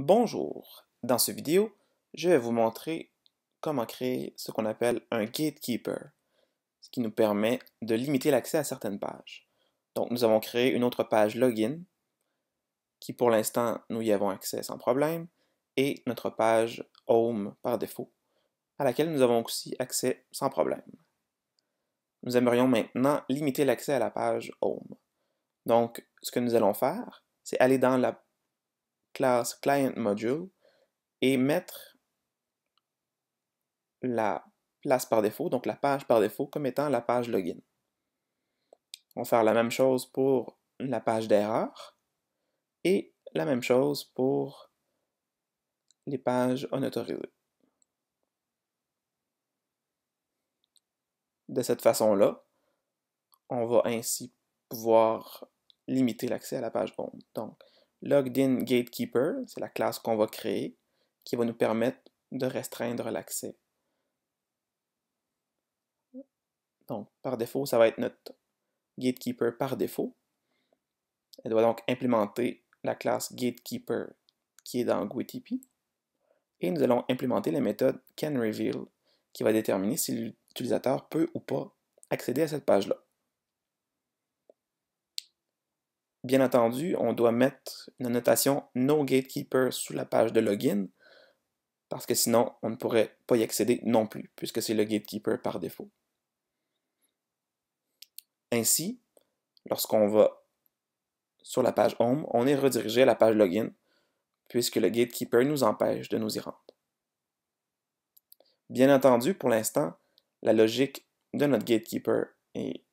Bonjour, dans cette vidéo, je vais vous montrer comment créer ce qu'on appelle un gatekeeper, ce qui nous permet de limiter l'accès à certaines pages. Donc nous avons créé une autre page login, qui pour l'instant nous y avons accès sans problème, et notre page home par défaut, à laquelle nous avons aussi accès sans problème. Nous aimerions maintenant limiter l'accès à la page home. Donc ce que nous allons faire, c'est aller dans la classe Client Module et mettre la place par défaut, donc la page par défaut, comme étant la page login. On va faire la même chose pour la page d'erreur et la même chose pour les pages unautorisées. De cette façon-là, on va ainsi pouvoir limiter l'accès à la page home. Donc, Logged-in Gatekeeper, c'est la classe qu'on va créer qui va nous permettre de restreindre l'accès. Donc, par défaut, ça va être notre Gatekeeper par défaut. Elle doit donc implémenter la classe Gatekeeper qui est dans GUI-TP. Et nous allons implémenter la méthode CanReveal qui va déterminer si l'utilisateur peut ou pas accéder à cette page-là. Bien entendu, on doit mettre une annotation NoGatekeeper sous la page de login parce que sinon, on ne pourrait pas y accéder non plus, puisque c'est le gatekeeper par défaut. Ainsi, lorsqu'on va sur la page Home, on est redirigé à la page Login, puisque le gatekeeper nous empêche de nous y rendre. Bien entendu, pour l'instant, la logique de notre gatekeeper est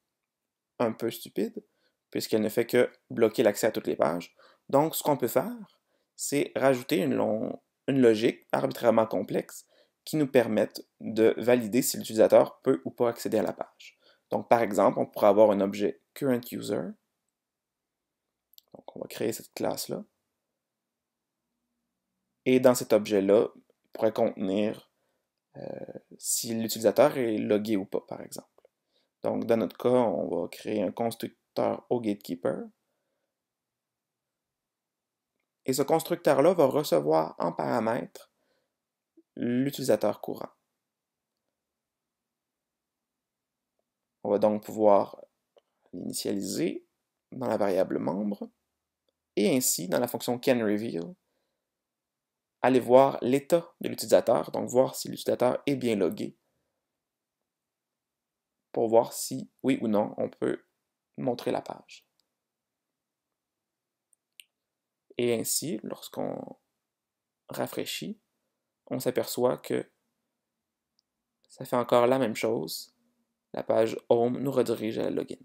un peu stupide, puisqu'elle ne fait que bloquer l'accès à toutes les pages. Donc, ce qu'on peut faire, c'est rajouter une logique arbitrairement complexe qui nous permette de valider si l'utilisateur peut ou pas accéder à la page. Donc, par exemple, on pourrait avoir un objet currentUser. Donc, on va créer cette classe-là. Et dans cet objet-là, il pourrait contenir si l'utilisateur est logué ou pas, par exemple. Donc, dans notre cas, on va créer un constructeur au gatekeeper. Et ce constructeur-là va recevoir en paramètre l'utilisateur courant. On va donc pouvoir l'initialiser dans la variable membre et ainsi, dans la fonction CanReveal, aller voir l'état de l'utilisateur, donc voir si l'utilisateur est bien logué pour voir si, oui ou non, on peut montrer la page. Et ainsi, lorsqu'on rafraîchit, on s'aperçoit que ça fait encore la même chose. La page Home nous redirige à la login.